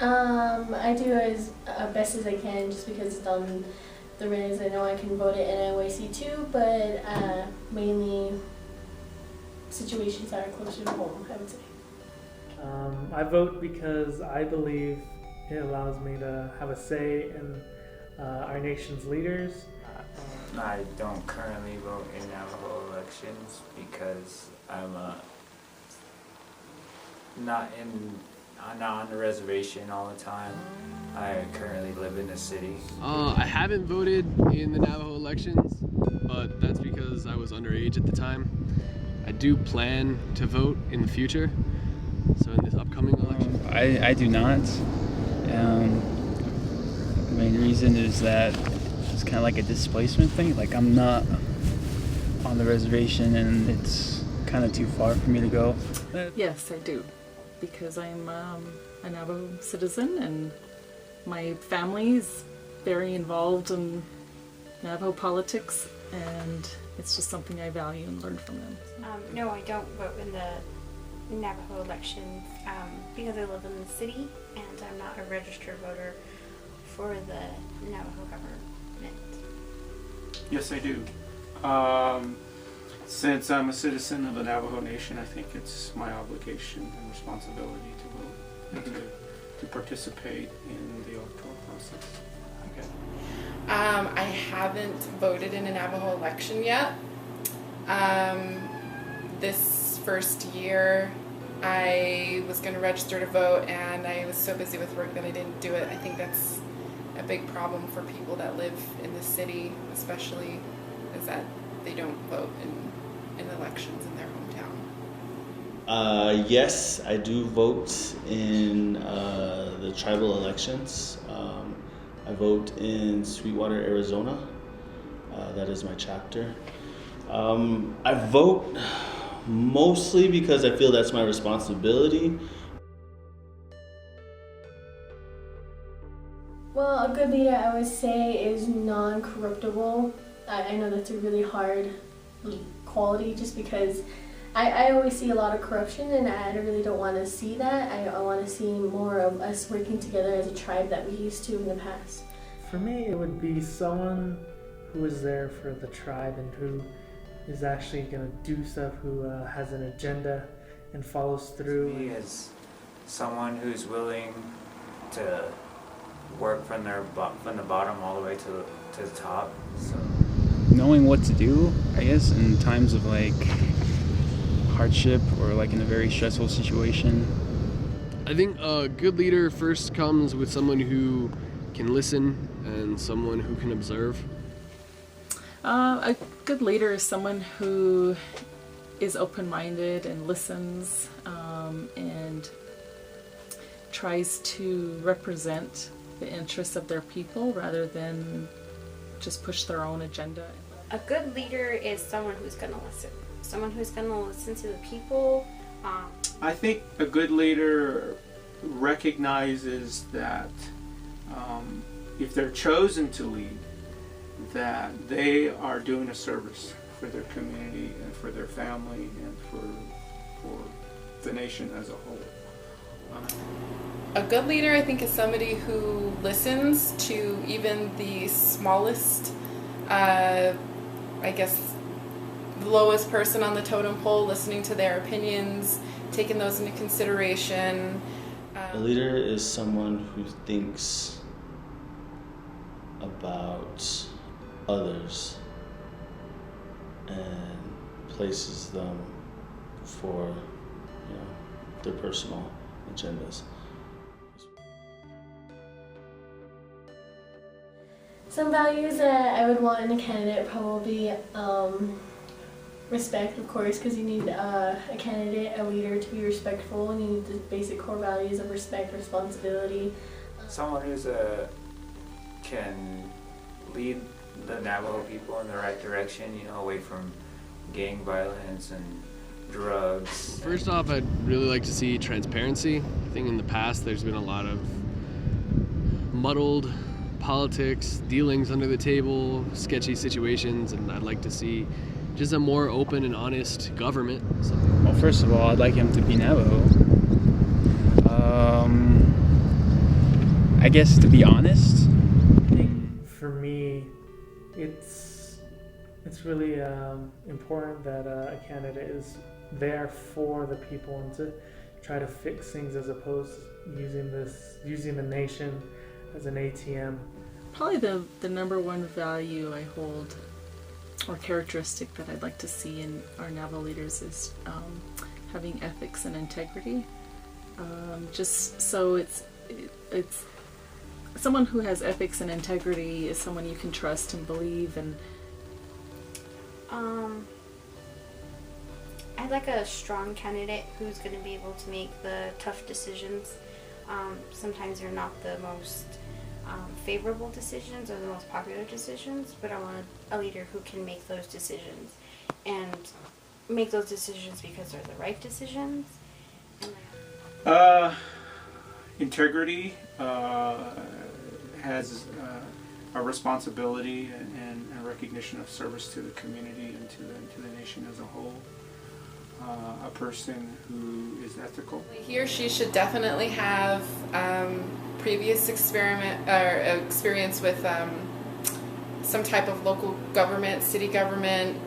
I do as best as I can, just because it's on the res. I know I can vote at NYC too, but mainly situations that are closer to home, I would say. I vote because I believe it allows me to have a say in our nation's leaders. I don't currently vote in Navajo elections because I'm not on the reservation all the time. I currently live in the city. I haven't voted in the Navajo elections, but that's because I was underage at the time. I do plan to vote in the future, so in this upcoming election. I do not. The main reason is that it's kind of like a displacement thing. Like, I'm not on the reservation and it's kind of too far for me to go. Yes, I do, because I'm a Navajo citizen and my family is very involved in Navajo politics, and it's just something I value and learn from them. No, I don't vote in the Navajo elections because I live in the city and I'm not a registered voter for the Navajo government. Yes, I do. Since I'm a citizen of the Navajo Nation, I think it's my obligation and responsibility to vote and to participate in the electoral process. Okay. I haven't voted in a Navajo election yet. This first year I was going to register to vote and I was so busy with work that I didn't do it. I think that's a big problem for people that live in the city, especially, is that they don't vote in elections in their hometown. Yes, I do vote in the tribal elections. I vote in Sweetwater, Arizona. That is my chapter. I vote mostly because I feel that's my responsibility. Well, a good leader, I would say, is non-corruptible. I know that's a really hard quality, just because I always see a lot of corruption, and I really don't want to see that. I want to see more of us working together as a tribe that we used to in the past. For me, it would be someone who is there for the tribe and who is actually going to do stuff, who has an agenda and follows through. Me as someone who's willing to work from the bottom all the way to the top. So knowing what to do, I guess, in times of like hardship or like in a very stressful situation. I think a good leader first comes with someone who can listen and someone who can observe. A good leader is someone who is open-minded and listens and tries to represent the interests of their people rather than just push their own agenda. A good leader is someone who's going to listen. Someone who's going to listen to the people. I think a good leader recognizes that if they're chosen to lead, that they are doing a service for their community and for their family and for the nation as a whole. A good leader, I think, is somebody who listens to even the smallest, I guess, the lowest person on the totem pole, listening to their opinions, taking those into consideration. A leader is someone who thinks about others and places them for, their personal agendas. Some values that I would want in a candidate, probably respect, of course, because you need a candidate, a leader, to be respectful, and you need the basic core values of respect, responsibility. Someone who's can lead the Navajo people in the right direction, away from gang violence and drugs. First off, I'd really like to see transparency. I think in the past there's been a lot of muddled politics, dealings under the table, sketchy situations, and I'd like to see just a more open and honest government. Well, first of all, I'd like him to be Navajo. I guess to be honest, I think for me, it's really important that a candidate is there for the people and to try to fix things as opposed to using the nation as an ATM. Probably the number one value I hold or characteristic that I'd like to see in our Navajo leaders is having ethics and integrity. Just so it's someone who has ethics and integrity is someone you can trust and believe and. I'd like a strong candidate who's going to be able to make the tough decisions. Sometimes they're not the most favorable decisions or the most popular decisions, but I want a leader who can make those decisions and make those decisions because they're the right decisions. Integrity has a responsibility and a recognition of service to the community and to the nation as a whole. A person who is ethical. He or she should definitely have previous experience with some type of local government, city government.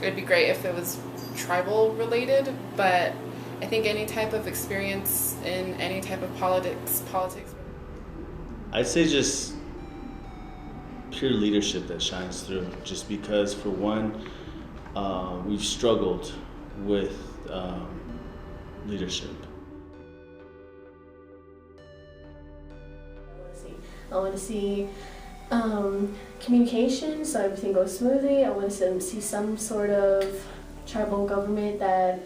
It'd be great if it was tribal related, but I think any type of experience in any type of politics. I'd say just pure leadership that shines through, just because for one, we've struggled with leadership. I want to see communication so everything goes smoothly. I want to see some sort of tribal government that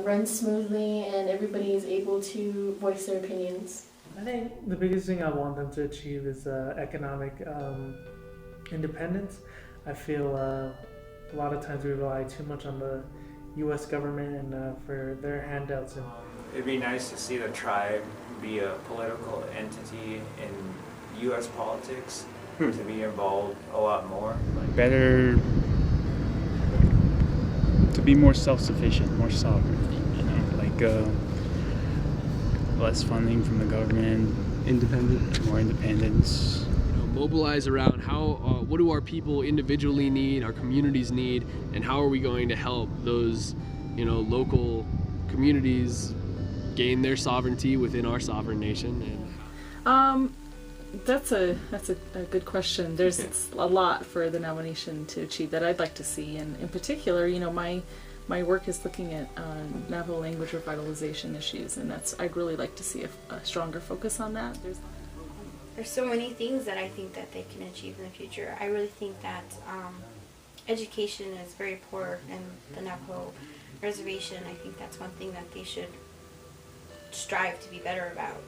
runs smoothly and everybody is able to voice their opinions. I think the biggest thing I want them to achieve is economic independence. I feel a lot of times we rely too much on the U.S. government and for their handouts. It'd be nice to see the tribe be a political entity in U.S. politics, to be involved a lot more. Better to be more self-sufficient, more sovereign, you know, like less funding from the government, more independence. Mobilize around what do our people individually need, our communities need, and how are we going to help those, local communities gain their sovereignty within our sovereign nation. And that's a good question. There's a lot for the Navajo Nation to achieve that I'd like to see, and in particular, my work is looking at Navajo language revitalization issues, and I'd really like to see a stronger focus on that. There's so many things that I think that they can achieve in the future. I really think that education is very poor in the Navajo reservation. I think that's one thing that they should strive to be better about.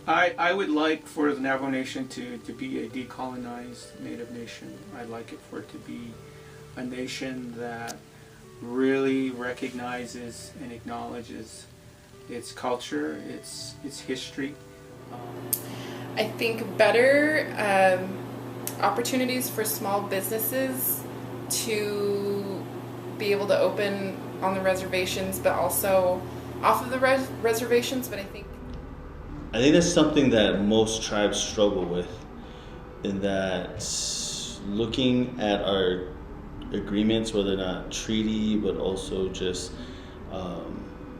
I would like for the Navajo Nation to be a decolonized Native nation. I'd like it for it to be a nation that really recognizes and acknowledges its culture, its history. I think better opportunities for small businesses to be able to open on the reservations, but also off of the reservations. But I think that's something that most tribes struggle with, in that looking at our agreements, whether or not treaty, but also just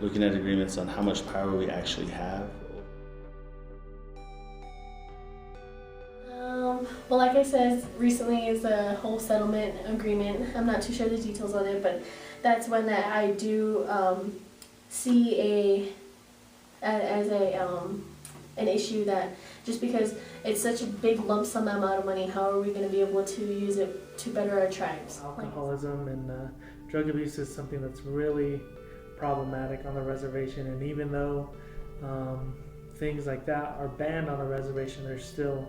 looking at agreements on how much power we actually have. Well, like I said, recently is a whole settlement agreement. I'm not too sure the details on it, but that's one that I do see as an issue, that just because it's such a big lump sum amount of money, how are we going to be able to use it to better our tribes? Alcoholism and drug abuse is something that's really problematic on the reservation, and even though things like that are banned on the reservation, there's still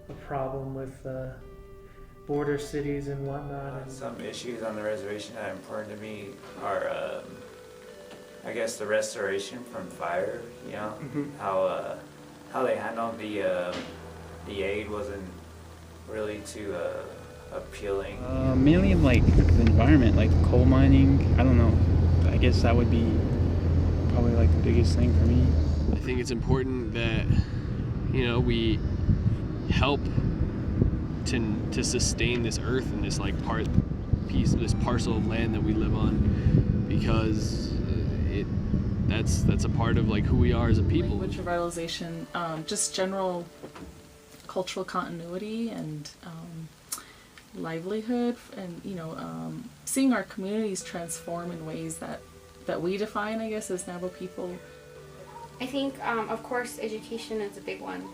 a problem with border cities and whatnot. Some issues on the reservation that are important to me are, I guess, the restoration from fire. How they handled the aid wasn't really too appealing. Mainly like the environment, like coal mining. I don't know. I guess that would be probably like the biggest thing for me. I think it's important that, you know, we help to sustain this earth and this like this parcel of land that we live on, because that's a part of like who we are as a people. Language revitalization, just general cultural continuity and livelihood, and seeing our communities transform in ways that we define, I guess, as Navajo people. I think, of course, education is a big one.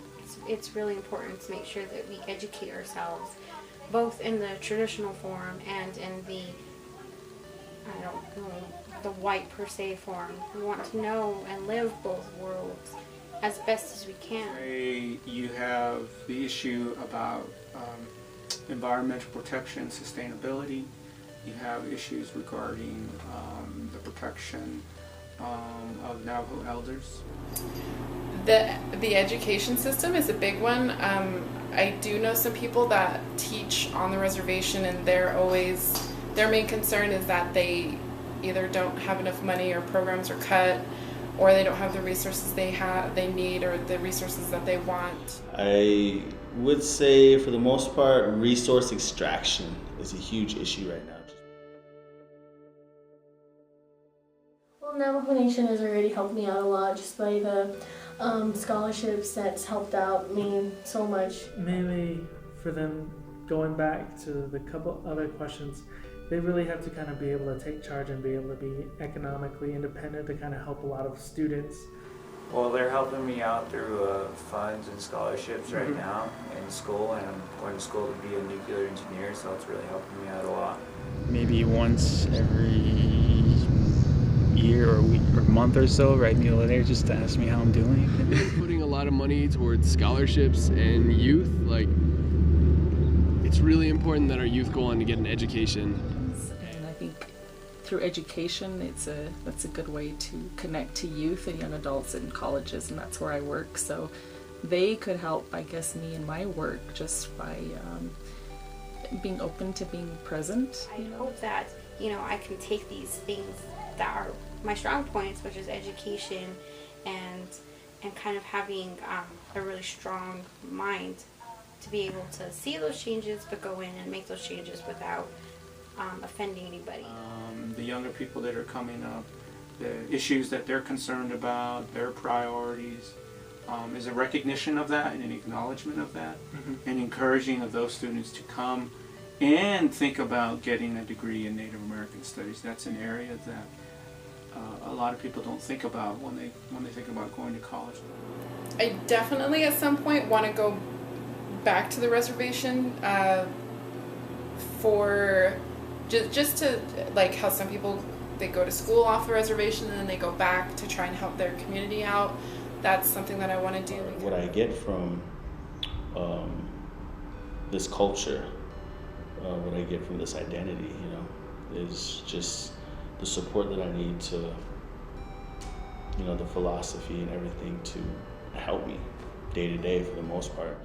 It's really important to make sure that we educate ourselves, both in the traditional form and in the, I don't know, the white per se form. We want to know and live both worlds as best as we can. You have the issue about environmental protection, sustainability. You have issues regarding the protection of Navajo elders. The education system is a big one. I do know some people that teach on the reservation, and their main concern is that they either don't have enough money, or programs are cut, or they don't have the resources they need, or the resources that they want. I would say, for the most part, resource extraction is a huge issue right now. Well, Navajo Nation has already helped me out a lot, just by the scholarships that's helped out me so much. Mainly for them, going back to the couple other questions, they really have to kind of be able to take charge and be able to be economically independent to kind of help a lot of students. Well, they're helping me out through funds and scholarships right Mm-hmm. now in school, and I'm going to school to be a nuclear engineer, so it's really helping me out a lot. Maybe once every year or week or month or so, write me a letter just to ask me how I'm doing. Putting a lot of money towards scholarships and youth, like, it's really important that our youth go on to get an education. And I think through education, that's a good way to connect to youth and young adults in colleges, and that's where I work. So they could help, I guess, me in my work just by being open to being present. I hope that, I can take these things that are my strong points, which is education and kind of having a really strong mind to be able to see those changes, but go in and make those changes without offending anybody. The younger people that are coming up, the issues that they're concerned about, their priorities, is a recognition of that and an acknowledgement of that, and encouraging of those students to come and think about getting a degree in Native American Studies. That's an area that a lot of people don't think about when they think about going to college. I definitely at some point want to go back to the reservation for just to, like how some people, they go to school off the reservation and then they go back to try and help their community out. That's something that I want to do. What I get from this culture, what I get from this identity, is just the support that I need to, the philosophy and everything to help me day to day for the most part.